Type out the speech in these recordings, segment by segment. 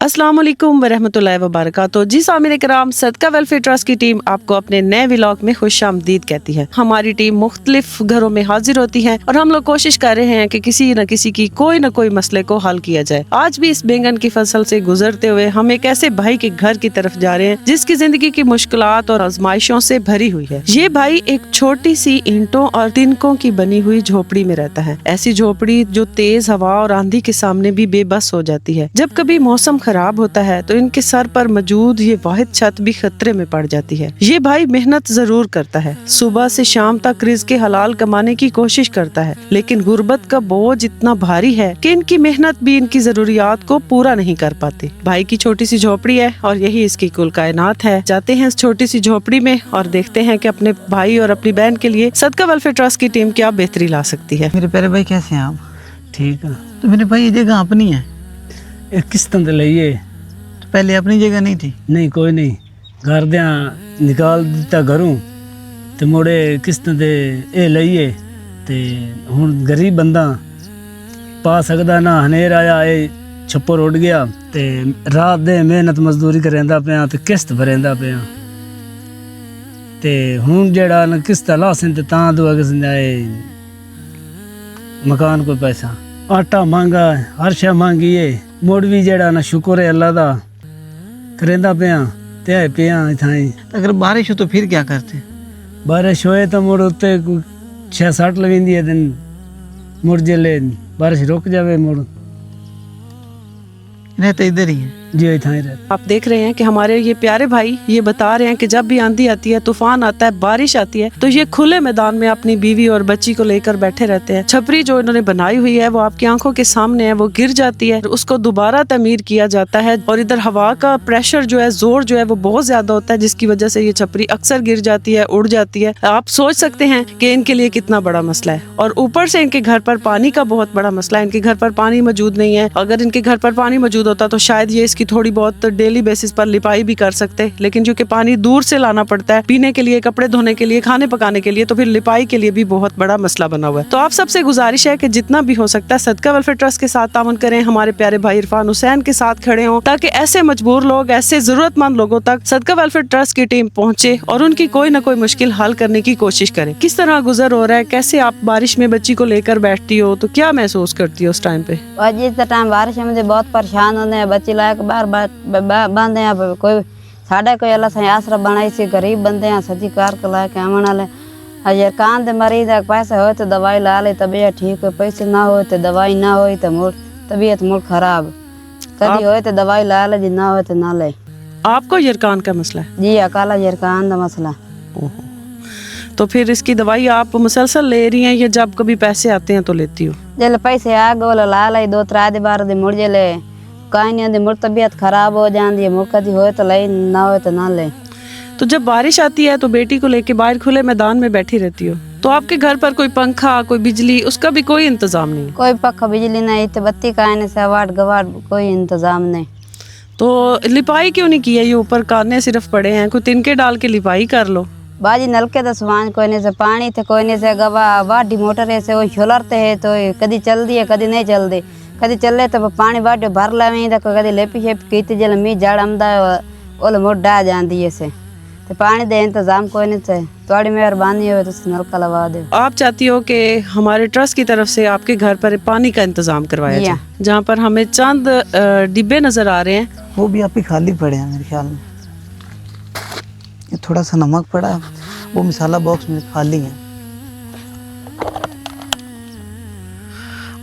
अस्सलाम वालेकुम वरहमतुल्लाहि वबरकातुहू। जी सामिन कराम, सदका वेलफेयर ट्रस्ट की टीम आपको अपने नए व्लॉग में खुशामदीद कहती है। हमारी टीम मुख्तलिफ घरों में हाजिर होती है और हम लोग कोशिश कर रहे हैं कि किसी न किसी की कोई न कोई मसले को हल किया जाए। आज भी इस बैंगन की फसल से गुजरते हुए हम एक ऐसे भाई के घर की तरफ जा रहे हैं जिसकी जिंदगी की मुश्किलात और आजमाइशों से भरी हुई है। ये भाई एक छोटी सी ईंटों और तिनकों की बनी हुई झोपड़ी में रहता है। ऐसी झोपड़ी जो तेज हवा और आंधी के सामने भी बेबस हो जाती है। जब कभी मौसम खराब होता है तो इनके सर पर मौजूद ये वाहिद छत भी खतरे में पड़ जाती है। ये भाई मेहनत जरूर करता है, सुबह से शाम तक रिज़्क़ हलाल कमाने की कोशिश करता है, लेकिन गुर्बत का बोझ इतना भारी है कि इनकी मेहनत भी इनकी जरूरियात को पूरा नहीं कर पाती। भाई की छोटी सी झोपड़ी है और यही इसकी कुल कायनात है। जाते हैं इस छोटी सी झोपड़ी में और देखते हैं कि अपने भाई और अपनी बहन के लिए सदका वेलफेयर ट्रस्ट की टीम क्या बेहतरी ला सकती है। मेरे प्यारे भाई, कैसे हैं आप? ठीक है। तो मेरे भाई, ये जगह अपनी है? एक किस्त ते लईए? तो पहले अपनी जगह नहीं थी? नहीं, कोई नहीं, घर दिया निकाल दिता घरों ते मुड़े किस्त ते ए लईए ते हुण गरीब बंदा पा सकदा ना। हनेर आया, ए छप्पर उड़ गया ते रात दे मेहनत मजदूरी करेंदा पिया ते किस्त भरेंदा पिया ते हुण जेड़ा ना किस्त लासन ते तां दुआ किस्म दा मकान कोई पैसा आटा मांगा, हर शय मांगी है, मुड़ भी जेड़ा ना शुक्र है अल्लाह दा करेंदा पिया ते पिया इथाई। अगर बारिश हो तो फिर क्या करते? बारिश होए तो मुड़ उत्ते 6-7 लवेंदी है दिन, मुड़ जेले बारिश रुक जावे मुड़ रहते इधर ही है जी, इथाई रहते। आप देख रहे हैं कि हमारे ये प्यारे भाई ये बता रहे हैं कि जब भी आंधी आती है, तूफान आता है, बारिश आती है तो ये खुले मैदान में अपनी बीवी और बच्ची को लेकर बैठे रहते हैं। छपरी जो इन्होंने बनाई हुई है वो आपकी आंखों के सामने है, वो गिर जाती है, उसको दोबारा तमीर किया जाता है और इधर हवा का प्रेशर जो है, जोर जो है वो बहुत ज्यादा होता है, जिसकी वजह से ये छपरी अक्सर गिर जाती है, उड़ जाती है। आप सोच सकते हैं कि इनके लिए कितना बड़ा मसला है। और ऊपर से इनके घर पर पानी का बहुत बड़ा मसला है। इनके घर पर पानी मौजूद नहीं है। अगर इनके घर पर पानी मौजूद होता तो शायद ये इसकी थोड़ी बहुत डेली बेसिस पर लिपाई भी कर सकते, लेकिन चूंकि पानी दूर से लाना पड़ता है पीने के लिए, कपड़े धोने के लिए, खाने पकाने के लिए, तो फिर लिपाई के लिए भी बहुत बड़ा मसला बना हुआ है। तो आप सबसे गुजारिश है कि जितना भी हो सकता है सदका वेलफेयर ट्रस्ट के साथ ताउन करें, हमारे प्यारे भाई इरफान हुसैन के साथ खड़े हों, ताकि ऐसे मजबूर लोग, ऐसे जरूरतमंद लोगों तक सदका वेलफेयर ट्रस्ट की टीम पहुंचे और उनकी कोई ना कोई मुश्किल हल करने की कोशिश करे। किस तरह गुजर हो रहा है, कैसे आप बारिश में बच्ची को लेकर बैठती हो, तो क्या महसूस करती हो उस टाइम पे? जिस टाइम बारिश में मुझे बहुत परेशान होने हैं, बच्ची लायक बार बंदे हैं, कोई साढ़े कोई अल्लाह से आसरा बनाई सी, गरीब बंदे हैं, सच्ची कार कला के आमन वाले अजय कान दे मरीज है, पैसे हो तो दवाई ला ले तबीयत ठीक हो, पैसे ना हो तो दवाई ना हो तो मूड तबीयत मूड खराब, कभी हो तो दवाई ला ले, जी ना हो तो ना ले। आपको यरकान का मसला है? जी, अकाला यरकान का मसला। तो फिर इसकी दवाई आप मुसलसल ले रही हैं या जब कभी पैसे आते हैं तो लेती हो? जल पैसे आ गए ला लाई 2-3 बार दे मुड़ जले कहीं नहीं, मुड़ तबीयत खराब हो जाती है, मुड़ कभी हो तो ले, ना हो तो ना ले। तो जब बारिश आती है तो बेटी को लेके बाहर खुले मैदान में बैठी रहती हो, तो आपके घर पर कोई पंखा, कोई बिजली, उसका भी कोई इंतजाम नहीं? कोई पक्का बिजली नहीं, तो बत्ती का आने से वाट गवाट कोई इंतजाम नहीं। तो लिपाई क्यों नहीं की है? ये ऊपर काने सिर्फ पड़े हैं, कोई तिनके डाल के लिपाई कर लो। बाजी नलके तो समान कोई नहीं से, पानी थे कोई नहीं से, गवा वाडी मोटर है से वो छोलरते है तो कदी चल दी है कदी नहीं चल दी, कदी चले तो पानी वाडी भर लावे तो कदी लेपी शेप की जल मी जड़ आमदा ओल मोटा जाती है से, तो पानी दे इंतजाम कोई नहीं से। थोड़ी मेहरबानी हो तो नलका लगा दे। आप चाहती हो कि हमारे ट्रस्ट की तरफ से आपके घर पर पानी का इंतजाम करवाया जाए? जहाँ पर हमें चंद डिब्बे नजर आ रहे हैं, वो भी आप ही खाली पड़े हैं मेरे ख्याल में। ये थोड़ा सा नमक पड़ा है, वो मसाला बॉक्स में खाली है।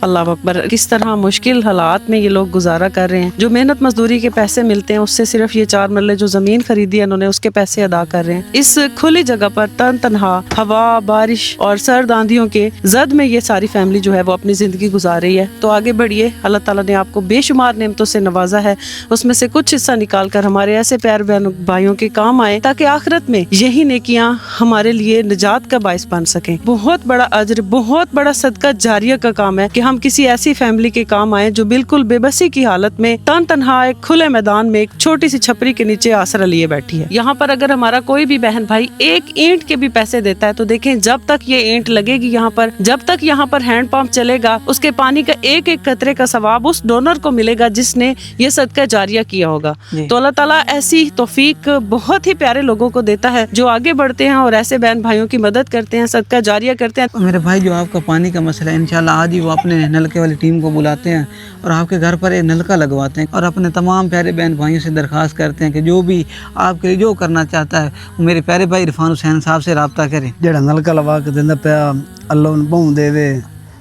अल्लाह अकबर। किस तरह मुश्किल हालात में ये लोग गुजारा कर रहे हैं। जो मेहनत मजदूरी के पैसे मिलते हैं उससे सिर्फ ये 4 मरले जो जमीन खरीदी है इन्होंने, उसके पैसे अदा कर रहे हैं। इस खुली जगह पर तनहा हवा, बारिश और सर्द आंधियों के जद में ये सारी फैमिली जो है वो अपनी जिंदगी गुजार रही है। तो आगे बढ़िए, अल्लाह ताला ने आपको बेशुमार नेमतों से नवाजा है, उसमें से कुछ हिस्सा निकाल कर हमारे ऐसे प्यार भाइयों के काम आए, ताकि आखिरत में यही नेकियां हमारे लिए निजात का बाइस बन सके। बहुत बड़ा अजर, बहुत बड़ा सदका जारिया का काम है कि हम हम किसी ऐसी फैमिली के काम आए जो बिल्कुल बेबसी की हालत में तन तनहा एक खुले मैदान में एक छोटी सी छपरी के नीचे आसरा लिए बैठी है। यहाँ पर अगर हमारा कोई भी बहन भाई एक ईंट के भी पैसे देता है तो देखें, जब तक ये ईंट लगेगी यहाँ पर, जब तक यहाँ पर हैंड पंप चलेगा, उसके पानी का एक एक कतरे का सवाब उस डोनर को मिलेगा जिसने ये सदका जारिया किया होगा। तो अल्लाह ताला ऐसी तौफीक बहुत ही प्यारे लोगों को देता है जो आगे बढ़ते हैं और ऐसे बहन भाइयों की मदद करते हैं, सदका जारिया करते हैं। मेरे भाई, जो आपका पानी का मसला है, इंशाल्लाह आज ही वो अपने नलके वाली टीम को बुलाते हैं और आपके घर पर एक नलका लगवाते हैं और अपने तमाम प्यारे बहन भाइयों से दरख्वास्त करते हैं कि जो भी आपके लिए जो करना चाहता है वो मेरे प्यारे भाई इरफान हुसैन साहब से रब्ता करें। ਜਿਹੜਾ ਨਲਕਾ ਲਵਾ ਕੇ ਦਿੰਦਾ ਪਿਆ, ਅੱਲਾਹ ਨੂੰ ਬਹੁ ਦੇਵੇ,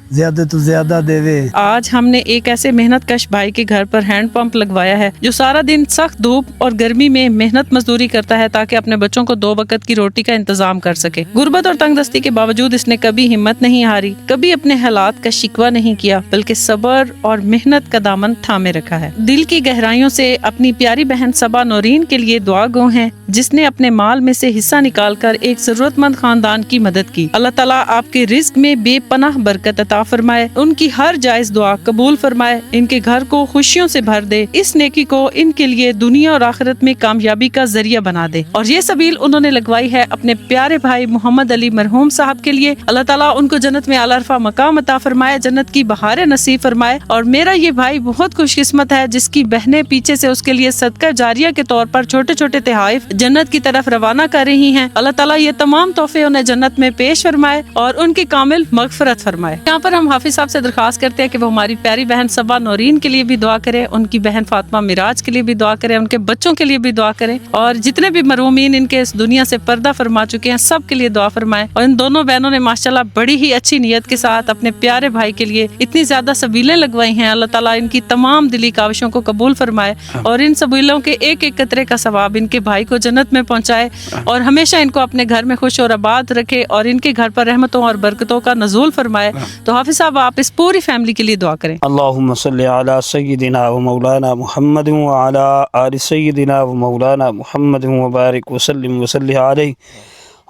ज्यादा तो ज्यादा देवे। आज हमने एक ऐसे मेहनत कश भाई के घर पर हैंड पंप लगवाया है जो सारा दिन सख्त धूप और गर्मी में मेहनत मजदूरी करता है ताकि अपने बच्चों को 2 वक्त की रोटी का इंतजाम कर सके। गुर्बत और तंगदस्ती के बावजूद इसने कभी हिम्मत नहीं हारी, कभी अपने हालात का शिकवा नहीं किया, बल्कि सब्र और मेहनत का दामन थामे रखा है। दिल की गहराइयों से अपनी प्यारी बहन सबा नौरीन के लिए दुआ गो हैं, जिसने अपने माल में से हिस्सा निकालकर एक जरूरतमंद खानदान की मदद की। अल्लाह ताला आपके रिज्क में बेपनाह बरकत अता फरमाए, उनकी हर जायज दुआ कबूल फरमाए, इनके घर को खुशियों से भर दे, इस नेकी को इनके लिए दुनिया और आखिरत में कामयाबी का जरिया बना दे। और ये सबील उन्होंने लगवाई है अपने प्यारे भाई मोहम्मद अली मरहूम साहब के लिए। अल्लाह ताला उनको जन्नत में आला अरफा मकाम अता फरमाए, जन्नत की बहारें नसीब फरमाए। और मेरा ये भाई बहुत खुशकिस्मत है जिसकी बहनें पीछे से उसके लिए सदका जारिया के तौर पर छोटे छोटे तोहफे जन्नत की तरफ रवाना कर रही हैं। अल्लाह ताला ये तमाम तोहफे उन्हें जन्नत में पेश फरमाए और उनकी कामिल मगफरत फरमाए। यहाँ पर हम हाफिज साहब से दरखास्त करते हैं कि वो हमारी प्यारी बहन सबा नौरीन के लिए भी दुआ करें, उनकी बहन फातिमा मिराज के लिए भी दुआ करें, उनके बच्चों के लिए भी दुआ करें और जितने भी मरूमीन इनके इस दुनिया से पर्दा फरमा चुके हैं सब के लिए दुआ फरमाएं। और इन दोनों बहनों ने माशाल्लाह बड़ी ही अच्छी नीयत के साथ अपने प्यारे भाई के लिए इतनी ज्यादा सबीलें लगवाई हैं। अल्लाह ताला इनकी तमाम दिली काविशों को कबूल फरमाए और इन सबीलों के एक एक कतरे का सवाब इनके भाई को जन्नत में पहुंचाए और हमेशा इनको अपने घर में खुश और आबाद रखे और इनके घर पर रहमतों और बरकतों का नज़ूल फरमाए। तो हाफिज साहब आप इस पूरी फैमिली के लिए दुआ करें। अल्लाहुम्मा सल्ली अला सय्यिदिना व मौलाना मुहम्मद व अला आलि सय्यिदिना व मौलाना मुहम्मद व बारिक व सल्लिम व सल्ली अलैहि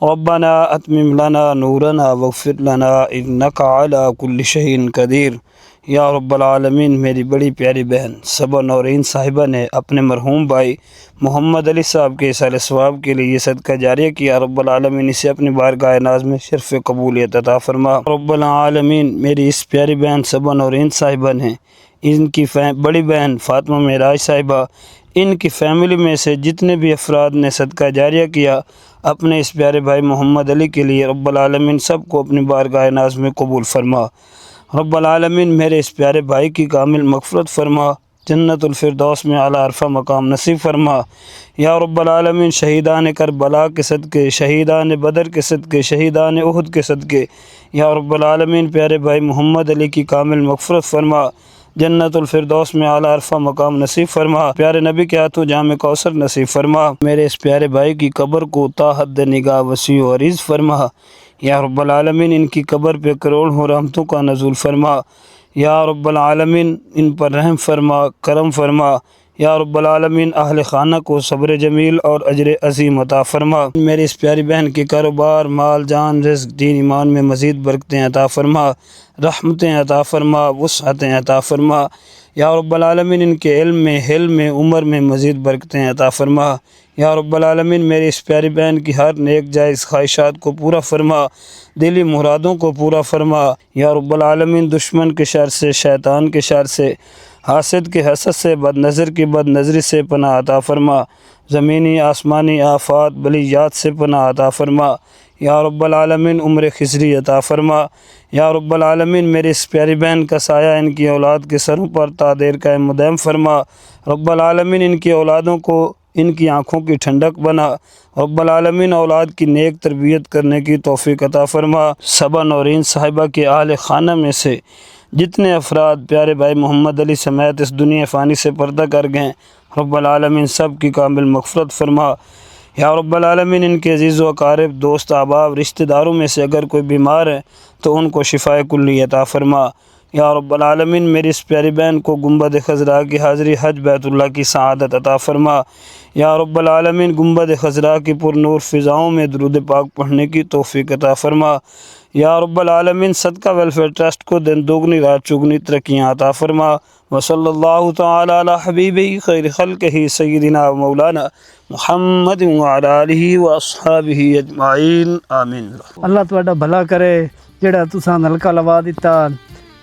रब्बना अतमिम लना नूरना वग़फिर लना इन्नका अला कुल्लि शैइन कदीर। या रब्बल आलमीन, मेरी बड़ी प्यारी बहन सबा नौरीन साहिबा ने अपने मरहूम भाई मोहम्मद अली साहब के इसाले सवाब के लिए ये सदका जारिया किया। रब्बल आलमीन इसे अपनी बारगाह नाज में शर्फ कबूलियत अता फरमा। रब्बल आलमीन, मेरी इस प्यारी बहन सबा नौरीन साहिबा ने इनकी बड़ी बहन फातिमा मिराज साहिबा, इनकी फैमिली में से जितने भी अफराद ने सदका जारिया किया अपने इस प्यारे भाई मोहम्मद अली के लिए, रब्बल आलमीन सबको अपनी बारगाह नाज में कबूल फरमा। रब्बल आलमीन, मेरे इस प्यारे भाई की कामिल मग़फ़िरत फरमा, जन्नतुल फिरदौस में आला अरफा मकाम नसीब फरमा। या रब्बल आलमीन, शहीदान करबला के सदक़े, शहीदान बदर के सदक़े, शहीदान उहद के सदक़े, या रब्बल आलमीन प्यारे भाई मोहम्मद अली की कामिल मग़फ़िरत फरमा, जन्नतुल फिरदौस में आला अरफा मकाम नसीब फरमा। प्यारे नबी के हाथों जाम कौसर नसीब फरमा। मेरे इस प्यारे भाई की कब्र को ता हद निगाह वसी और इज़्ज़ फरमा। या रब्बल आलमीन, इनकी कब्र पे करोड़ों रहमतों का नज़ूल फरमा। या रब्बल आलमीन, इन पर रहम फरमा, करम फरमा। या रब्बल आलमीन, अहले खाना को सब्र जमील और अजर अज़ीम अता फरमा। मेरी इस प्यारी बहन के कारोबार, माल, जान, रिज़्क़, दीन, ईमान में मज़ीद बरकतें अता फरमा, रहमतें अता फरमा, वुसअतें अता फरमा। या रब्बल आलमीन, इनके इल्म में, हिल्म में, उम्र में मज़ीद बरकतें अता फरमा। या रब्बल आलमीन, मेरी इस प्यारी बहन की हर नेक जायज़ ख्वाहिशात को पूरा फरमा, दिली मुरादों को पूरा फरमा। या रब्बल आलमीन, दुश्मन के शर से, शैतान के शर से, हासिद के हसद से, बदनज़र की बदनज़री से पनाह अता फरमा, ज़मीनी आसमानी आफ़ात बलियात से पनाह अता फरमा। या रब्बल आलमीन, उम्र खिसरी अता फरमा। या रब्बल आलमीन, मेरी इस प्यारी बहन का साया इनकी औलाद के सरों पर तादेर कायम मुदायम फरमा। रब्बल आलमीन, इनकी औलादों को इनकी आँखों की ठंडक बना। रब्बल आलमीन, औलाद की नेक तरबियत करने की तौफीक अता फरमा। सबा नौरीन साहिबा के आले खाना में से जितने अफराद प्यारे भाई मोहम्मद अली समेत इस दुनिया फ़ानी से पर्दा कर गए, रब्बल आलमीन सब की कामिल मग़फ़िरत फरमा। या रब्बल आलमीन, इनके अज़ीज़ व अक़ारिब, दोस्त, अहबाब, रिश्तेदारों में से अगर कोई बीमार है तो उनको शिफ़ाए कुल्ली अता फरमा। या रब्बल आलमीन, मेरी इस प्यारी बहन को गुंबद खज़रा की हाज़री हज बैतुल्लाह की सआदत अता फरमा। या रब्बल आलमीन, गुंबद खज़रा की पुरनूर फ़िज़ाओं में दुरूद पाक पढ़ने की तौफ़ीक अता फरमा। یا رب العالمین صدقہ ویلفیئر ٹرسٹ کو دن دوگنی رات چگنی ترقیاں عطا فرما، وصلی اللہ تعالی علی حبیبہ خیر خلقہ سیدنا و مولانا محمد وعلی آلہ و اصحابہ اجمعین، آمین۔ اللہ تہاڈا بھلا کرے، جڑا تساں نلکا لوا دیتا،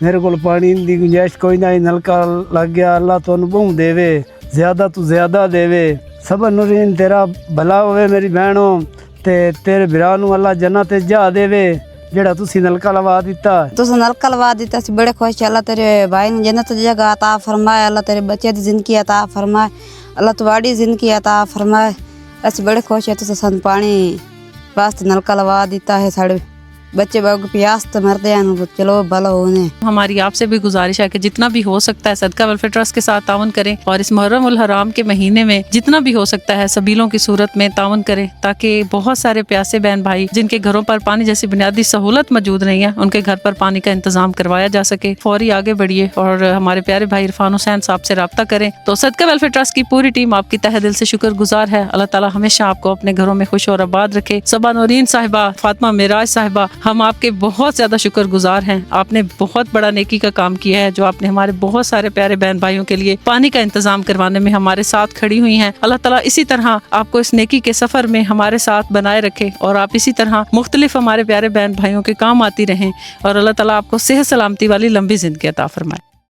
میرے کو پانی دی گنجائش کوئی نہ، نلکا لگ گیا، اللہ تانوں بہوں دے، زیادہ تو زیادہ دے۔ صبر نورین تیرا بھلا ہوئے میری بہنوں، تے تیرے بھرا نوں اللہ جنت جا دے جڑا تسی نلکا لوا دیتا۔ تو نلکا لوا دیتا سی، بڑے خوش، اللہ تیرے بھائی نے جنت دی جگہ عطا فرمائے، اللہ تیرے بچے دی زندگی عطا فرمائے، اللہ تواڈی زندگی عطا فرمائے۔ اسی بڑے خوش ہے تو سن پانی واسطے نلکا لوا دیتا ہے، ساڑے بچے بگ پیاس تو مرتے ہیں، چلو بھلا ہونے۔ ہماری آپ سے بھی گزارش ہے کہ جتنا بھی ہو سکتا ہے صدقہ ویلفیئر ٹرسٹ کے ساتھ تعاون کریں، اور اس محرم الحرام کے مہینے میں جتنا بھی ہو سکتا ہے سبیلوں کی صورت میں تعاون کریں، تاکہ بہت سارے پیاسے بہن بھائی جن کے گھروں پر پانی جیسی بنیادی سہولت موجود نہیں ہے، ان کے گھر پر پانی کا انتظام کروایا جا سکے۔ فوری آگے بڑھیے اور ہمارے پیارے بھائی عرفان حسین صاحب سے رابطہ کریں۔ تو صدقہ ویلفیئر ٹرسٹ کی پوری ٹیم آپ کی تہہ دل سے شکر گزار ہے۔ اللہ تعالیٰ ہمیشہ آپ کو اپنے گھروں میں خوش اور آباد رکھے۔ صبا نورین صاحبہ، فاطمہ معراج صاحبہ، ہم آپ کے بہت زیادہ شکر گزار ہیں۔ آپ نے بہت بڑا نیکی کا کام کیا ہے، جو آپ نے ہمارے بہت سارے پیارے بہن بھائیوں کے لیے پانی کا انتظام کروانے میں ہمارے ساتھ کھڑی ہوئی ہیں۔ اللہ تعالیٰ اسی طرح آپ کو اس نیکی کے سفر میں ہمارے ساتھ بنائے رکھے، اور آپ اسی طرح مختلف ہمارے پیارے بہن بھائیوں کے کام آتی رہیں، اور اللہ تعالیٰ آپ کو صحت سلامتی والی لمبی زندگی عطا فرمائے۔